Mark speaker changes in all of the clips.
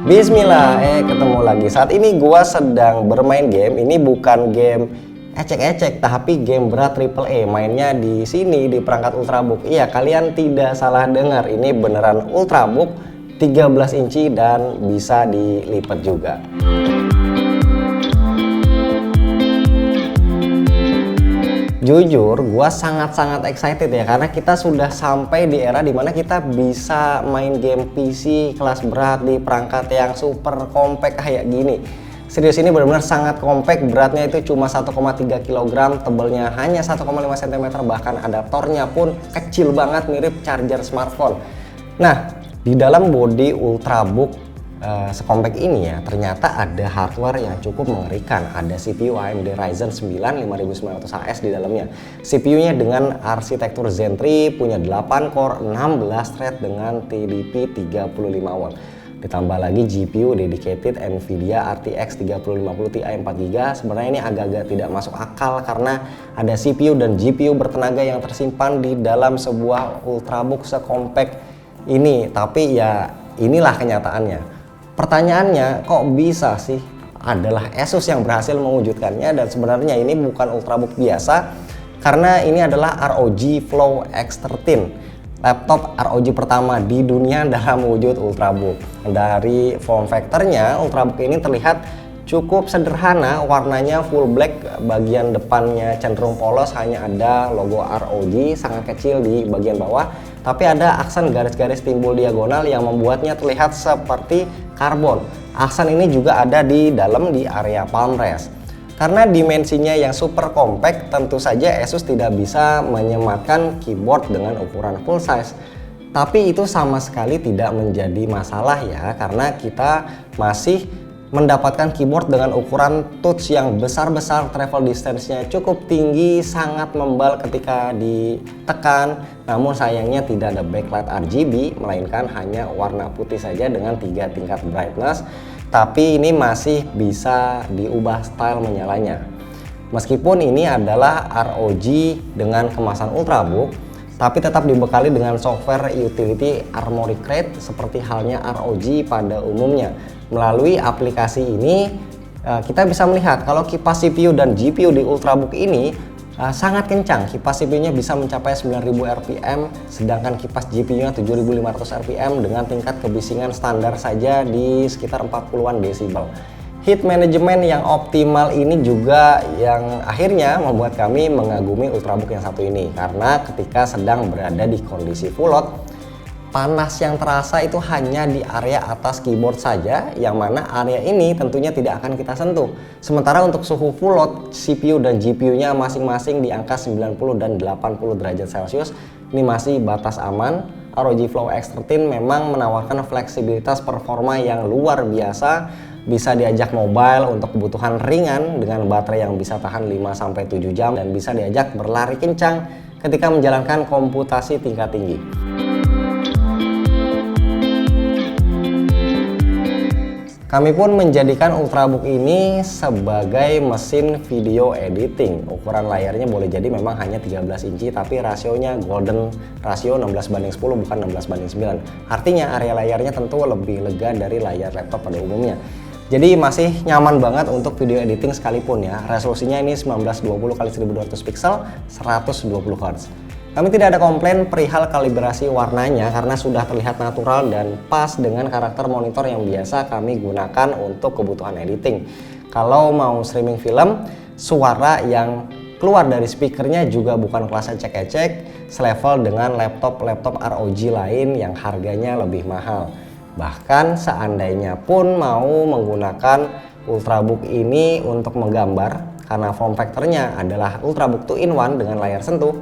Speaker 1: Bismillah, ketemu lagi. Saat ini gua sedang bermain game. Ini bukan game ecek-ecek, tapi game berat AAA. Mainnya di sini di perangkat Ultrabook. Iya, kalian tidak salah dengar. Ini beneran Ultrabook 13 inci dan bisa dilipat juga. Jujur, gua sangat-sangat excited ya karena kita sudah sampai di era dimana kita bisa main game PC kelas berat di perangkat yang super compact kayak gini. Serius, ini benar-benar sangat compact, beratnya itu cuma 1,3 kg, tebalnya hanya 1,5 cm, bahkan adaptornya pun kecil banget mirip charger smartphone. Nah, di dalam body Ultrabook sekompak ini ya, ternyata ada hardware yang cukup mengerikan. Ada CPU AMD Ryzen 9 5900HS di dalamnya. CPU-nya dengan arsitektur Zen 3, punya 8 core, 16 thread dengan TDP 35 watt. Ditambah lagi GPU dedicated Nvidia RTX 3050 Ti 4GB. Sebenarnya ini agak-agak tidak masuk akal karena ada CPU dan GPU bertenaga yang tersimpan di dalam sebuah Ultrabook sekompak ini. Tapi ya inilah kenyataannya. Pertanyaannya, kok bisa sih? Adalah Asus yang berhasil mewujudkannya, dan sebenarnya ini bukan Ultrabook biasa karena ini adalah ROG Flow X13, laptop ROG pertama di dunia dalam wujud Ultrabook. Dari form factornya, Ultrabook ini terlihat cukup sederhana, warnanya full black, bagian depannya cenderung polos, hanya ada logo ROG sangat kecil di bagian bawah, tapi ada aksen garis-garis timbul diagonal yang membuatnya terlihat seperti karbon. Aksen ini juga ada di dalam di area palm rest. Karena dimensinya yang super compact, tentu saja Asus tidak bisa menyematkan keyboard dengan ukuran full size. Tapi itu sama sekali tidak menjadi masalah ya, karena kita masih mendapatkan keyboard dengan ukuran touch yang besar-besar, travel distance-nya cukup tinggi, sangat membal ketika ditekan. Namun sayangnya tidak ada backlight RGB, melainkan hanya warna putih saja dengan 3 tingkat brightness. Tapi ini masih bisa diubah style menyalanya. Meskipun ini adalah ROG dengan kemasan Ultrabook, tapi tetap dibekali dengan software utility Armoury Crate seperti halnya ROG pada umumnya. Melalui aplikasi ini kita bisa melihat kalau kipas CPU dan GPU di Ultrabook ini sangat kencang. Kipas CPU-nya bisa mencapai 9000 rpm, sedangkan kipas GPU-nya 7500 rpm dengan tingkat kebisingan standar saja di sekitar 40-an desibel. Heat management yang optimal ini juga yang akhirnya membuat kami mengagumi Ultrabook yang satu ini, karena ketika sedang berada di kondisi full load, panas yang terasa itu hanya di area atas keyboard saja, yang mana area ini tentunya tidak akan kita sentuh. Sementara untuk suhu full load, CPU dan GPU-nya masing-masing di angka 90 dan 80 derajat Celcius. Ini masih batas aman. ROG Flow X13 memang menawarkan fleksibilitas performa yang luar biasa. Bisa diajak mobile untuk kebutuhan ringan dengan baterai yang bisa tahan 5-7 jam, dan bisa diajak berlari kencang ketika menjalankan komputasi tingkat tinggi. Kami pun menjadikan Ultrabook ini sebagai mesin video editing. Ukuran layarnya boleh jadi memang hanya 13 inci, tapi rasionya golden rasio 16:10 bukan 16:9. Artinya area layarnya tentu lebih lega dari layar laptop pada umumnya. Jadi masih nyaman banget untuk video editing sekalipun ya. Resolusinya ini 1920x1200 pixel, 120 Hz. Kami tidak ada komplain perihal kalibrasi warnanya karena sudah terlihat natural dan pas dengan karakter monitor yang biasa kami gunakan untuk kebutuhan editing. Kalau mau streaming film, suara yang keluar dari speakernya juga bukan kelas ecek-ecek, selevel dengan laptop-laptop ROG lain yang harganya lebih mahal. Bahkan seandainya pun mau menggunakan Ultrabook ini untuk menggambar, karena form factornya adalah Ultrabook 2-in-1 dengan layar sentuh,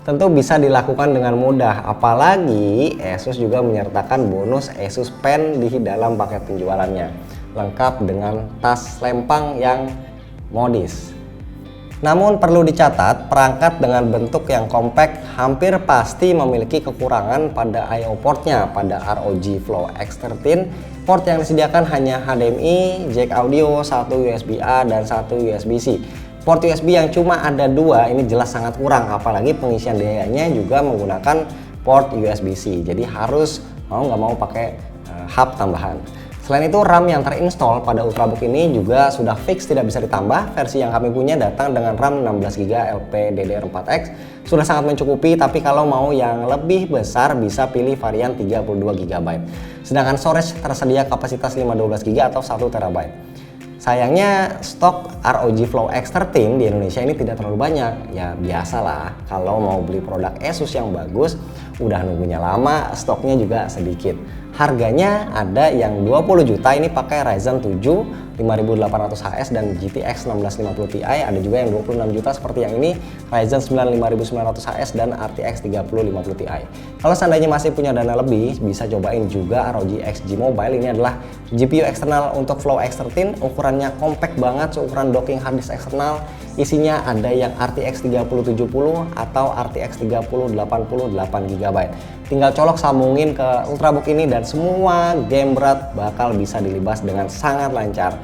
Speaker 1: tentu bisa dilakukan dengan mudah. Apalagi Asus juga menyertakan bonus Asus Pen di dalam paket penjualannya, lengkap dengan tas lempang yang modis. Namun perlu dicatat, perangkat dengan bentuk yang compact hampir pasti memiliki kekurangan pada I/O portnya. Pada ROG Flow X13, port yang disediakan hanya HDMI, jack audio, satu USB-A dan satu USB-C. Port USB yang cuma ada 2 ini jelas sangat kurang, apalagi pengisian dayanya juga menggunakan port USB-C. Jadi harus mau nggak mau pakai hub tambahan. Selain itu, RAM yang terinstall pada Ultrabook ini juga sudah fix tidak bisa ditambah. Versi yang kami punya datang dengan RAM 16GB LPDDR4X, sudah sangat mencukupi, tapi kalau mau yang lebih besar bisa pilih varian 32GB. Sedangkan storage tersedia kapasitas 512GB atau 1TB. Sayangnya stok ROG Flow X13 di Indonesia ini tidak terlalu banyak. Ya biasalah, kalau mau beli produk Asus yang bagus, udah nunggunya lama, stoknya juga sedikit. Harganya ada yang 20 juta ini pakai Ryzen 7 5800HS dan GTX 1650 Ti, ada juga yang 26 juta seperti yang ini Ryzen 9 5900HS dan RTX 3050 Ti. Kalau seandainya masih punya dana lebih, bisa cobain juga ROG XG Mobile. Ini adalah GPU eksternal untuk Flow X13, ukurannya compact banget, seukuran docking harddisk eksternal. Isinya ada yang RTX 3070 atau RTX 3080 8GB. Tinggal colok sambungin ke Ultrabook ini dan semua game berat bakal bisa dilibas dengan sangat lancar.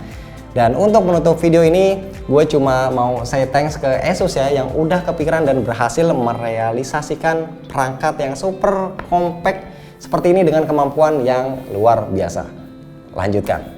Speaker 1: Dan untuk menutup video ini, gue cuma mau say thanks ke Asus ya yang udah kepikiran dan berhasil merealisasikan perangkat yang super compact seperti ini dengan kemampuan yang luar biasa. Lanjutkan.